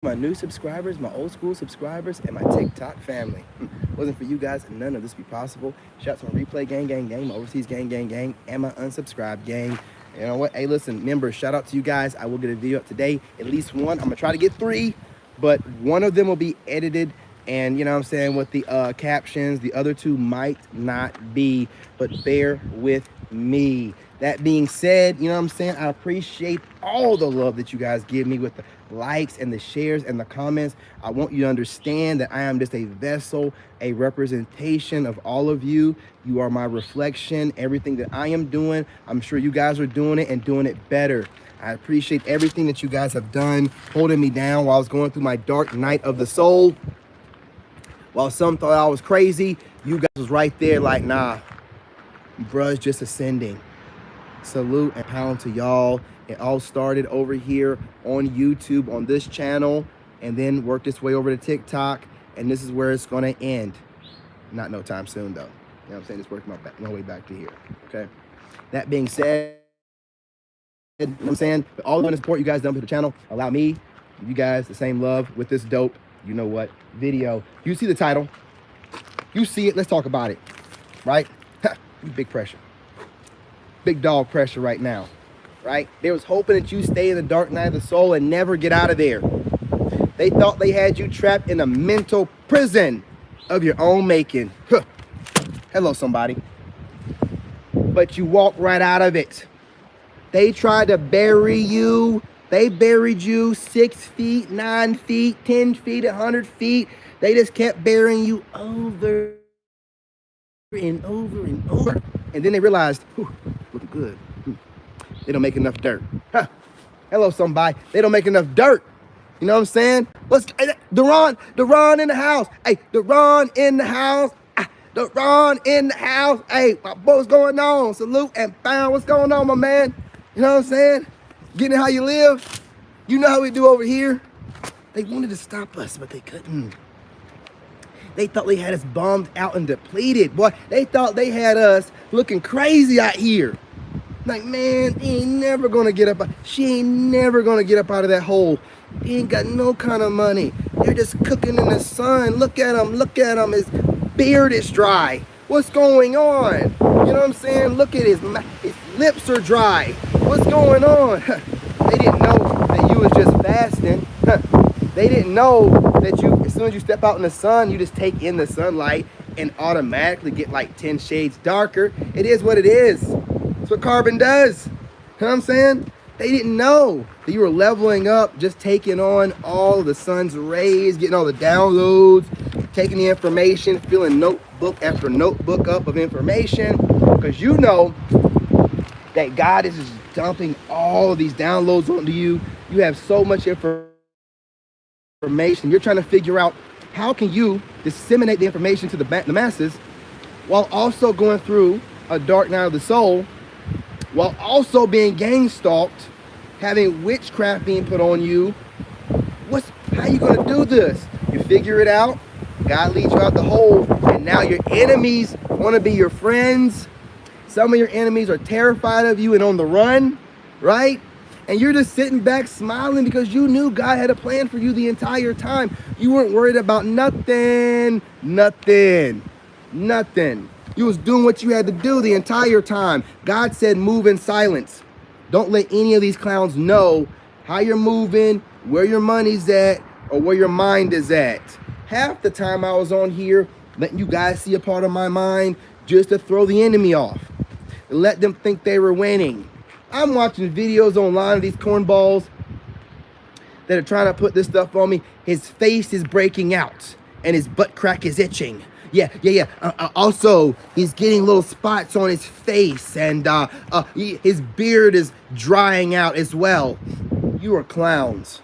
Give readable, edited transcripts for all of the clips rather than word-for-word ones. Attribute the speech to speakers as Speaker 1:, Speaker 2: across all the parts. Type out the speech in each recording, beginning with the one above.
Speaker 1: my new subscribers, my old school subscribers, and my TikTok family. Wasn't for you guys, none of this would be possible. Shout out to my replay gang, my overseas gang, and my unsubscribed gang. You know what? Hey, listen, members, shout out to you guys. I will get a video up today, at least one. I'm gonna try to get 3, but one of them will be edited, and you know what I'm saying, with the captions. The other 2 might not be, but bear with me. That being said, you know what I'm saying, I appreciate all the love that you guys give me with the likes and the shares and the comments. I want you to understand that I am just a vessel, a representation of all of you. You are my reflection. Everything that I am doing, I'm sure you guys are doing it and doing it better. I appreciate everything that you guys have done, holding me down while I was going through my dark night of the soul. While some thought I was crazy, you guys was right there like, nah, bruh's just ascending. Salute and pound to y'all. It all started over here on YouTube on this channel, and then worked its way over to TikTok, and this is where it's going to end. Not no time soon though. You know what I'm saying? It's working my way back to here. Okay. That being said, you know what I'm saying, all the support you guys done to the channel allow me, you guys, the same love with this dope, you know what, video. You see the title, you see it, let's talk about it, right? Big pressure. Big dog pressure right now, right? They was hoping that you stay in the dark night of the soul and never get out of there. They thought they had you trapped in a mental prison of your own making. Huh. Hello, somebody. But you walked right out of it. They tried to bury you. They buried you 6 feet, 9 feet, 10 feet, 100 feet. They just kept burying you over and over and over. And then they realized, looking good. They don't make enough dirt. Huh. Hello, somebody. They don't make enough dirt. You know what I'm saying? Let's, Deron in the house. Hey, Deron in the house. Deron in the house. Hey, my boy, what's going on? Salute and found. What's going on, my man? You know what I'm saying? Getting how you live. You know how we do over here. They wanted to stop us, but they couldn't. They thought they had us bombed out and depleted. Boy, they thought they had us looking crazy out here. Like, man, he ain't never gonna get up. She ain't never gonna get up out of that hole. He ain't got no kind of money. They're just cooking in the sun. Look at him, look at him. His beard is dry. What's going on? You know what I'm saying? Look at his lips are dry. What's going on? They didn't know that you was just fasting. They didn't know that you, as soon as you step out in the sun, you just take in the sunlight and automatically get like 10 shades darker. It is what it is. That's what carbon does. You know what I'm saying? They didn't know that you were leveling up, just taking on all of the sun's rays, getting all the downloads, taking the information, filling notebook after notebook up of information, because you know that God is just dumping all of these downloads onto you. You have so much information. You're trying to figure out how can you disseminate the information to the masses while also going through a dark night of the soul, while also being gang stalked, having witchcraft being put on you. How you gonna do this? You figure it out, God leads you out the hole, and now your enemies want to be your friends. Some of your enemies are terrified of you and on the run, right? And you're just sitting back smiling because you knew God had a plan for you the entire time. You weren't worried about nothing. You was doing what you had to do the entire time. God said, move in silence. Don't let any of these clowns know how you're moving, where your money's at, or where your mind is at. Half the time I was on here letting you guys see a part of my mind just to throw the enemy off. Let them think they were winning. I'm watching videos online of these cornballs that are trying to put this stuff on me. His face is breaking out and his butt crack is itching. Yeah. Also, he's getting little spots on his face, and his beard is drying out as well. You are clowns.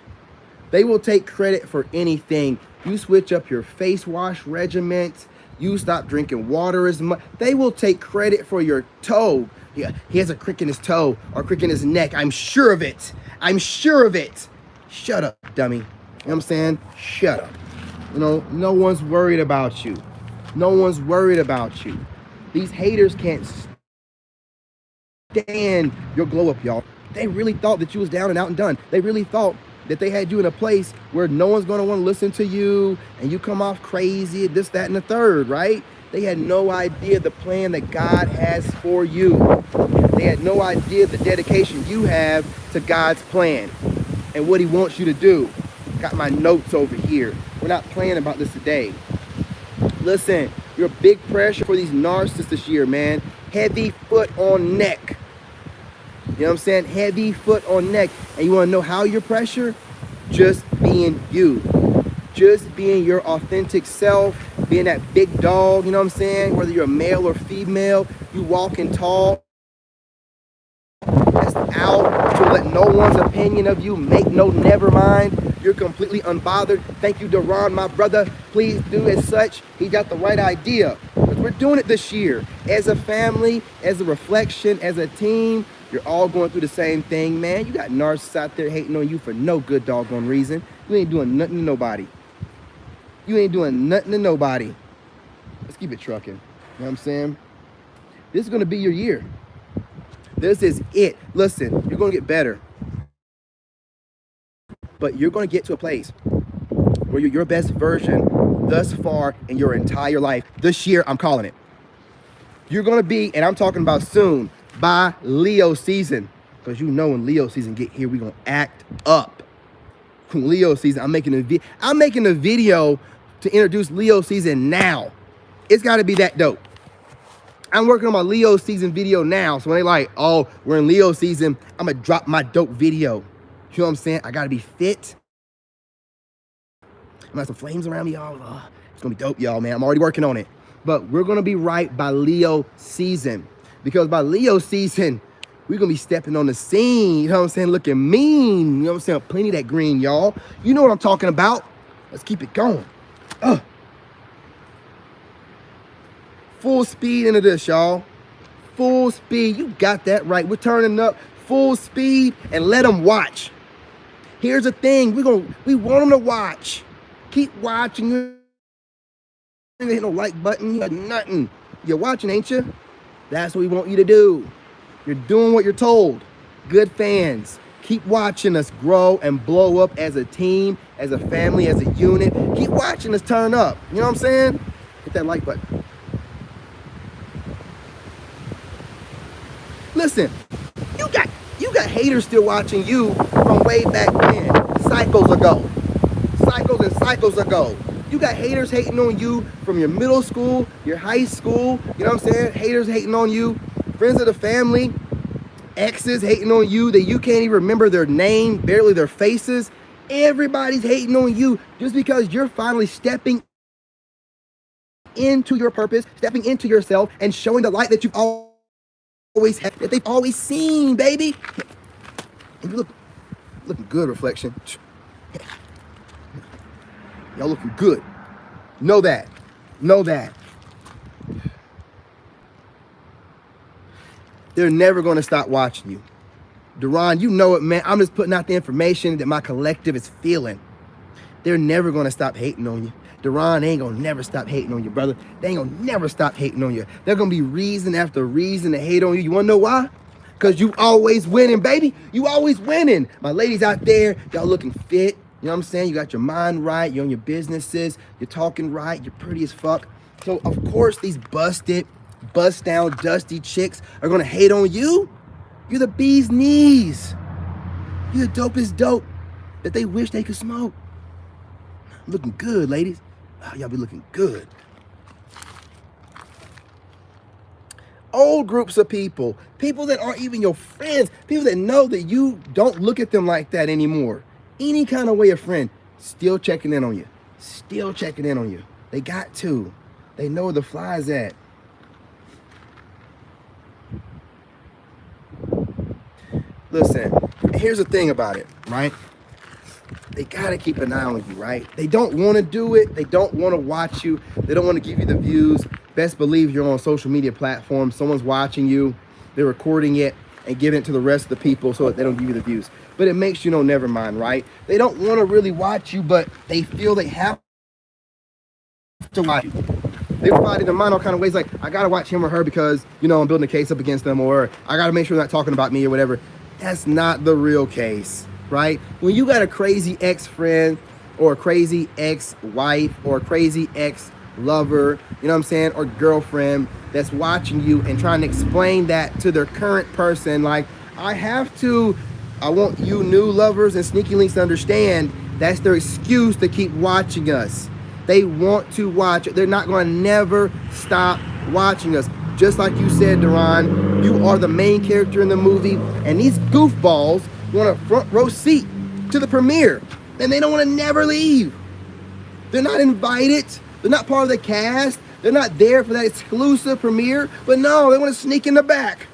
Speaker 1: They will take credit for anything. You switch up your face wash regimen. You stop drinking water as much. They will take credit for your toe. Yeah, he has a crick in his toe or crick in his neck. I'm sure of it. Shut up, dummy. You know what I'm saying? Shut up. You know, no one's worried about you. These haters can't stand your glow up, y'all. They really thought that you was down and out and done. They really thought that they had you in a place where no one's going to want to listen to you and you come off crazy, this, that, and the third, right? They had no idea the plan that God has for you. They had no idea the dedication you have to God's plan and what he wants you to do. Got my notes over here. We're not playing about this today. Listen, you're a big pressure for these narcissists this year, man. Heavy foot on neck. You know what I'm saying? Heavy foot on neck. And you want to know how you're pressure? Just being you. Just being your authentic self. Being that big dog, you know what I'm saying? Whether you're a male or female, you walking tall. That's out to let no one's opinion of you make no never mind. You're completely unbothered. Thank you, Duran, my brother. Please do as such. He got the right idea. Because we're doing it this year. As a family, as a reflection, as a team, you're all going through the same thing, man. You got narcissists out there hating on you for no good doggone reason. You ain't doing nothing to nobody. You ain't doing nothing to nobody. Let's keep it trucking. You know what I'm saying? This is going to be your year. This is it. Listen, you're going to get better. But you're going to get to a place where you're your best version thus far in your entire life. This year, I'm calling it. You're going to be, and I'm talking about soon, by Leo season. Because you know when Leo season get here, we're going to act up. From Leo season, I'm making a video to introduce Leo season now. It's got to be that dope. I'm working on my Leo season video now. So when they like, oh, we're in Leo season, I'm going to drop my dope video. You know what I'm saying? I got to be fit. I'm going to have some flames around me, y'all. It's going to be dope, y'all, man. I'm already working on it. But we're going to be right by Leo season. Because by Leo season, we're going to be stepping on the scene. You know what I'm saying? Looking mean. You know what I'm saying? Plenty of that green, y'all. You know what I'm talking about. Let's keep it going. Full speed into this, y'all. Full speed. You got that right. We're turning up full speed and let them watch. Here's the thing. We want them to watch. Keep watching. You ain't hit no like button. You got nothing. You're watching, ain't you? That's what we want you to do. You're doing what you're told. Good fans. Keep watching us grow and blow up as a team, as a family, as a unit. Keep watching us turn up. You know what I'm saying? Hit that like button. Listen, you got haters still watching you from way back then, cycles ago. Cycles and cycles ago. You got haters hating on you from your middle school, your high school, you know what I'm saying? Haters hating on you, friends of the family, exes hating on you that you can't even remember their name, barely their faces. Everybody's hating on you just because you're finally stepping into your purpose, stepping into yourself, and showing the light that you've always had, that they've always seen, baby. And you looking good, reflection. Y'all looking good. Know that. Know that. They're never going to stop watching you. Duran, you know it, man. I'm just putting out the information that my collective is feeling. They're never going to stop hating on you. Duran ain't going to never stop hating on you, brother. They ain't going to never stop hating on you. There's going to be reason after reason to hate on you. You want to know why? Because you always winning, baby. You always winning. My ladies out there, y'all looking fit. You know what I'm saying? You got your mind right. You're on your businesses. You're talking right. You're pretty as fuck. So, of course, these busted, bust down, dusty chicks are going to hate on you. You're the bee's knees. You're the dopest dope that they wish they could smoke. Looking good, ladies. Oh, y'all be looking good. Old groups of people that aren't even your friends, people that know that you don't look at them like that anymore. Any kind of way a friend, still checking in on you. Still checking in on you. They got to. They know where the fly's at. Listen, here's the thing about it, right? They gotta keep an eye on you, right? They don't want to do it. They don't want to watch you. They don't want to give you the views. Best believe you're on social media platforms. Someone's watching you. They're recording it and giving it to the rest of the people so that they don't give you the views. But it makes you know, never mind, right? They don't want to really watch you, but they feel they have to watch you. They provide in their mind all kind of ways, like, I gotta watch him or her because, you know, I'm building a case up against them, or I gotta make sure they're not talking about me or whatever. That's not the real case. right? When you got a crazy ex-friend or a crazy ex-wife or a crazy ex-lover, you know what I'm saying, or girlfriend that's watching you and trying to explain that to their current person, like, I want you new lovers and sneaky links to understand that's their excuse to keep watching us. They want to watch. They're not going to never stop watching us. Just like you said, Duran, you are the main character in the movie, and these goofballs want a front row seat to the premiere, and they don't want to never leave. They're not invited. They're not part of the cast. They're not there for that exclusive premiere, but no, they want to sneak in the back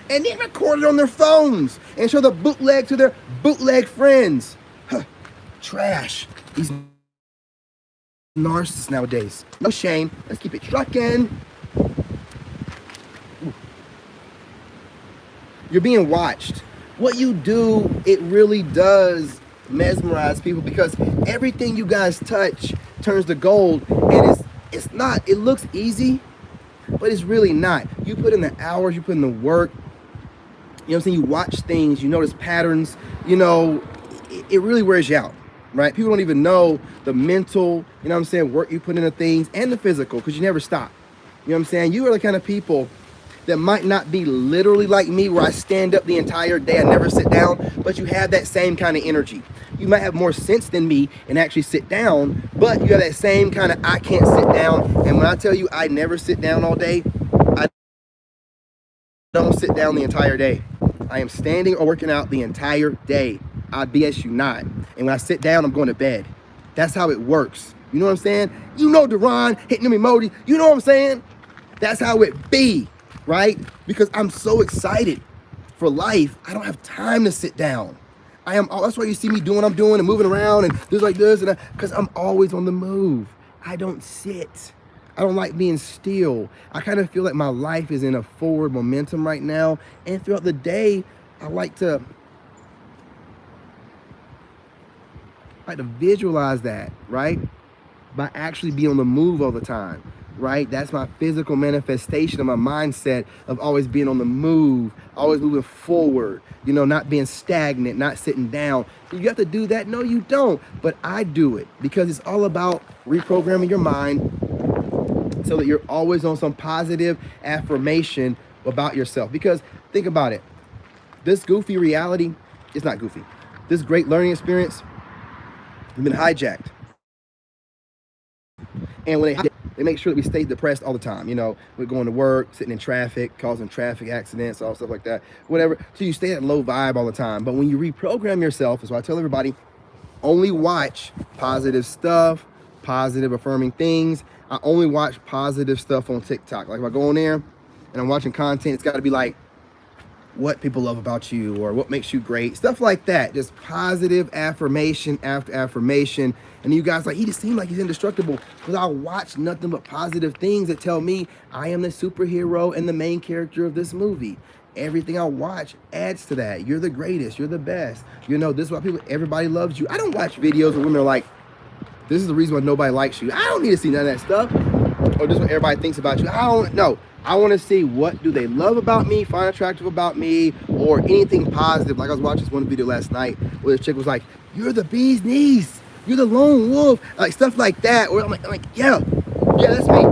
Speaker 1: and then record it on their phones and show the bootleg to their bootleg friends. Huh. Trash. These narcissists nowadays. No shame. Let's keep it trucking. You're being watched. What you do, it really does mesmerize people, because everything you guys touch turns to gold, and it's not. It looks easy, but it's really not. You put in the hours, you put in the work. You know what I'm saying? You watch things, you notice patterns. You know, it really wears you out, right? People don't even know the mental, you know what I'm saying, work you put into things, and the physical, because you never stop. You know what I'm saying? You are the kind of people that might not be literally like me, where I stand up the entire day, I never sit down, but you have that same kind of energy. You might have more sense than me and actually sit down, but you have that same kind of I can't sit down. And when I tell you I never sit down all day, I don't sit down the entire day. I am standing or working out the entire day. I BS you not. And when I sit down, I'm going to bed. That's how it works. You know what I'm saying? You know, Duran hitting them emojis. You know what I'm saying? That's how it be, right? Because I'm so excited for life, I don't have time to sit down. That's why you see me doing what I'm doing and moving around and just like this, and because I'm always on the move. I don't sit. I don't like being still. I kind of feel like my life is in a forward momentum right now. And throughout the day, I like to visualize that, right? By actually being on the move all the time, right? That's my physical manifestation of my mindset of always being on the move, always moving forward, you know, not being stagnant, not sitting down. You have to do that? No, you don't. But I do it because it's all about reprogramming your mind so that you're always on some positive affirmation about yourself. Because think about it. This goofy reality, it's not goofy. This great learning experience has been hijacked. And when they make sure that we stay depressed all the time. You know, we're going to work, sitting in traffic, causing traffic accidents, all stuff like that, whatever. So you stay at low vibe all the time. But when you reprogram yourself, is what I tell everybody, only watch positive stuff, positive affirming things. I only watch positive stuff on TikTok. Like if I go on there and I'm watching content, it's got to be like what people love about you or what makes you great, stuff like that. Just positive affirmation after affirmation. And you guys like, he just seemed like he's indestructible, because I watch nothing but positive things that tell me I am the superhero and the main character of this movie. Everything I watch adds to that. You're the greatest. You're the best. You know, this is why everybody loves you. I don't watch videos where women are like, this is the reason why nobody likes you. I don't need to see none of that stuff. Or this is what everybody thinks about you. I don't know. I want to see what do they love about me, find attractive about me, or anything positive. Like I was watching this one video last night where this chick was like, you're the bee's knees. You're the lone wolf. Like stuff like that. Or I'm like, yeah, that's me.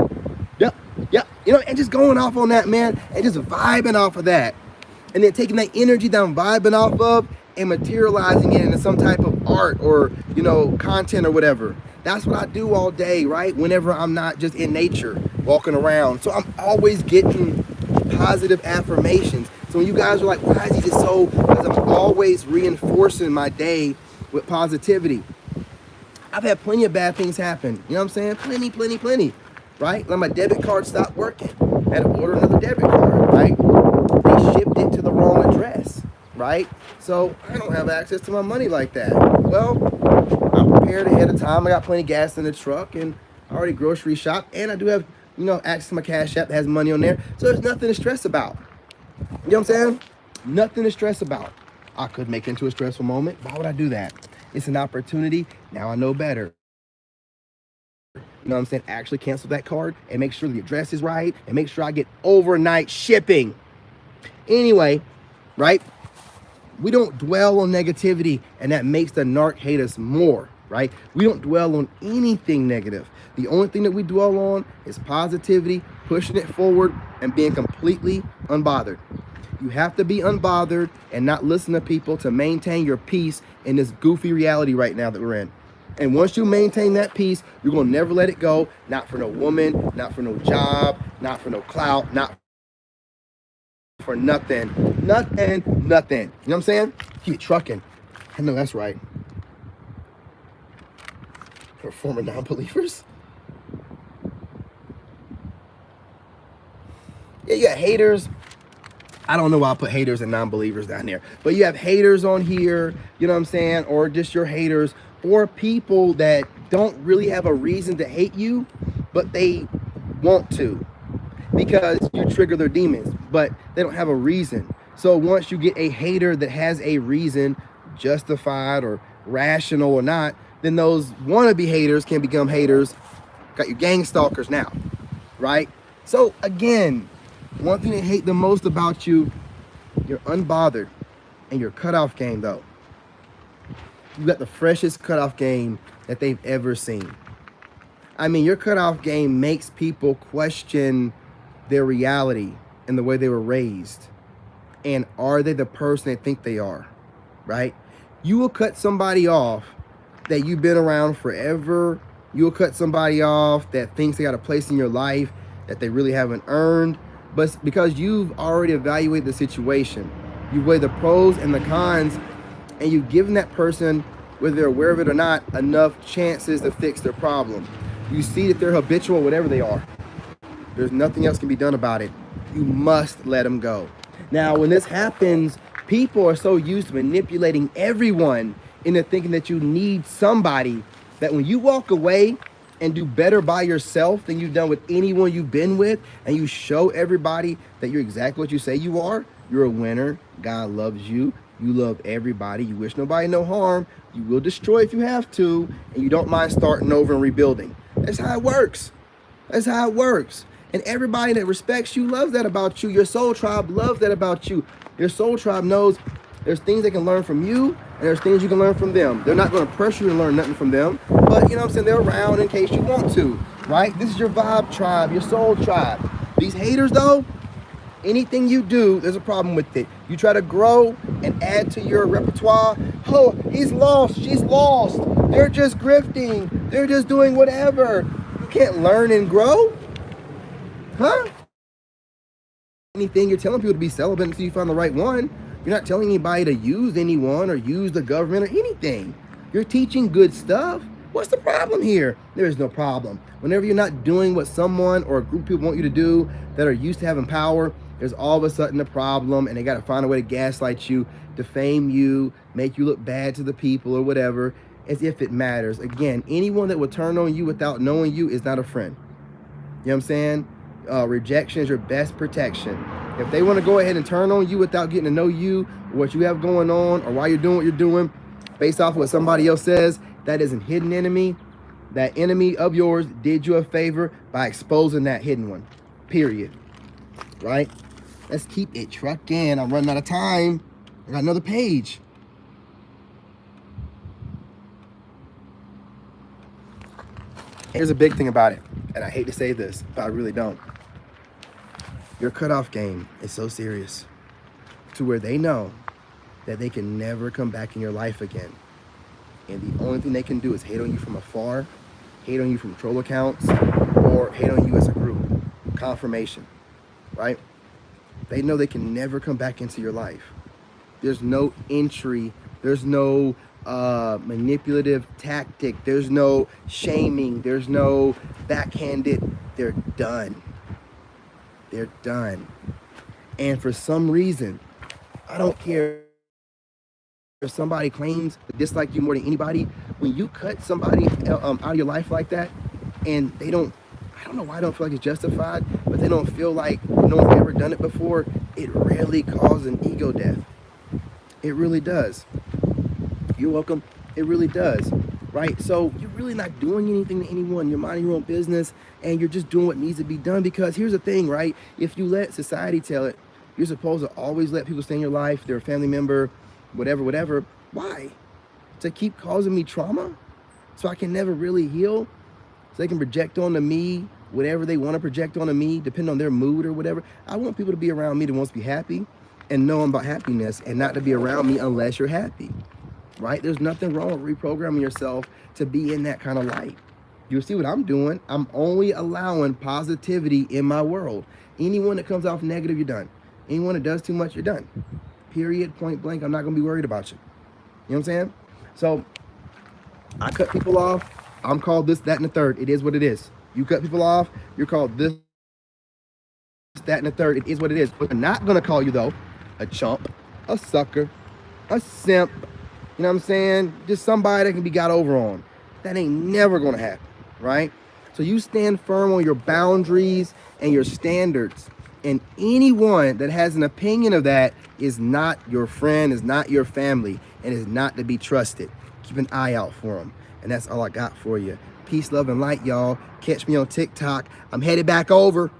Speaker 1: Yep. You know, and just going off on that, man, and just vibing off of that. And then taking that energy that I'm vibing off of and materializing it into some type of art or, you know, content or whatever. That's what I do all day, right? Whenever I'm not just in nature, walking around. So I'm always getting positive affirmations. So when you guys are like, why is he just so, because I'm always reinforcing my day with positivity. I've had plenty of bad things happen. You know what I'm saying? Plenty, right? Like my debit card stopped working. I had to order another debit card, right? They shipped it to the wrong address, right? So I don't have access to my money like that. Well, I'm prepared ahead of time. I got plenty of gas in the truck and I already grocery shop, and I do have, you know, access to my Cash App that has money on there. So there's nothing to stress about. You know what I'm saying? Nothing to stress about. I could make it into a stressful moment. Why would I do that? It's an opportunity. Now I know better. You know what I'm saying? Actually cancel that card and make sure the address is right and make sure I get overnight shipping. Anyway, right? We don't dwell on negativity, and that makes the narc hate us more, right? We don't dwell on anything negative. The only thing that we dwell on is positivity, pushing it forward, and being completely unbothered. You have to be unbothered and not listen to people to maintain your peace in this goofy reality right now that we're in. And once you maintain that peace, you're going to never let it go. Not for no woman, not for no job, not for no clout, not for nothing. Nothing. You know what I'm saying? Keep it trucking. I know that's right. For former non-believers. Yeah, you got haters. I don't know why I put haters and non-believers down there. But you have haters on here, you know what I'm saying? Or just your haters. Or people that don't really have a reason to hate you, but they want to. Because you trigger their demons, but they don't have a reason. So once you get a hater that has a reason, justified or rational or not, then those wannabe haters can become haters. Got your gang stalkers now, right? So again, one thing they hate the most about you, you're unbothered and your cutoff game though. You got the freshest cutoff game that they've ever seen. I mean, your cutoff game makes people question their reality and the way they were raised. And are they the person they think they are, right? You will cut somebody off that you've been around forever. You will cut somebody off that thinks they got a place in your life that they really haven't earned. But because you've already evaluated the situation, you weigh the pros and the cons, and you've given that person, whether they're aware of it or not, enough chances to fix their problem. You see that they're habitual, whatever they are. There's nothing else can be done about it. You must let them go. Now, when this happens, people are so used to manipulating everyone into thinking that you need somebody, that when you walk away and do better by yourself than you've done with anyone you've been with, and you show everybody that you're exactly what you say you are, you're a winner, God loves you, you love everybody, you wish nobody no harm, you will destroy if you have to, and you don't mind starting over and rebuilding. That's how it works. That's how it works. And everybody that respects you loves that about you. Your soul tribe loves that about you. Your soul tribe knows there's things they can learn from you, and there's things you can learn from them. They're not going to pressure you to learn nothing from them, but you know what I'm saying, they're around in case you want to, right? This is your vibe tribe, your soul tribe. These haters though, anything you do, there's a problem with it. You try to grow and add to your repertoire. Oh, he's lost, she's lost. They're just grifting. They're just doing whatever. You can't learn and grow. Huh? Anything, you're telling people to be celibate until you find the right one. You're not telling anybody to use anyone or use the government or anything. You're teaching good stuff. What's the problem here? There is no problem. Whenever you're not doing what someone or a group of people want you to do that are used to having power, there's all of a sudden a problem, and they got to find a way to gaslight you, defame you, make you look bad to the people or whatever, as if it matters. Again, anyone that will turn on you without knowing you is not a friend. You know what I'm saying? Rejection is your best protection. If they want to go ahead and turn on you without getting to know you, what you have going on, or why you're doing what you're doing, based off of what somebody else says, that is a hidden enemy. That enemy of yours did you a favor by exposing that hidden one. Period. Right? Let's keep it trucking. I'm running out of time. I got another page. Here's a big thing about it, and I hate to say this, but I really don't. Your cutoff game is so serious to where they know that they can never come back in your life again. And the only thing they can do is hate on you from afar, hate on you from troll accounts, or hate on you as a group. Confirmation, right? They know they can never come back into your life. There's no entry. There's no manipulative tactic. There's no shaming. There's no backhanded. They're done. They're done. And for some reason, I don't care if somebody claims to dislike you more than anybody, when you cut somebody out of your life like that, and they don't, I don't know why I don't feel like it's justified, but they don't feel like no one's ever done it before, it really causes an ego death. It really does. You're welcome. It really does, right? So you're really not doing anything to anyone. You're minding your own business, and you're just doing what needs to be done. Because here's the thing, right? If you let society tell it, you're supposed to always let people stay in your life. They're a family member. whatever. Why? To keep causing me trauma? So I can never really heal? So they can project onto me whatever they want to project onto me, depending on their mood or whatever. I want people to be around me that wants to be happy and know about happiness, and not to be around me unless you're happy, right? There's nothing wrong with reprogramming yourself to be in that kind of light. You'll see what I'm doing. I'm only allowing positivity in my world. Anyone that comes off negative, you're done. Anyone that does too much, you're done. Period, point blank. I'm not going to be worried about you. You know what I'm saying? So I cut people off. I'm called this, that, and the third. It is what it is. You cut people off, you're called this, that, and the third. It is what it is. But I'm not going to call you, though, a chump, a sucker, a simp. You know what I'm saying? Just somebody that can be got over on. That ain't never going to happen, right? So you stand firm on your boundaries and your standards. And anyone that has an opinion of that is not your friend, is not your family, and is not to be trusted. Keep an eye out for them. And that's all I got for you. Peace, love, and light, y'all. Catch me on TikTok. I'm headed back over.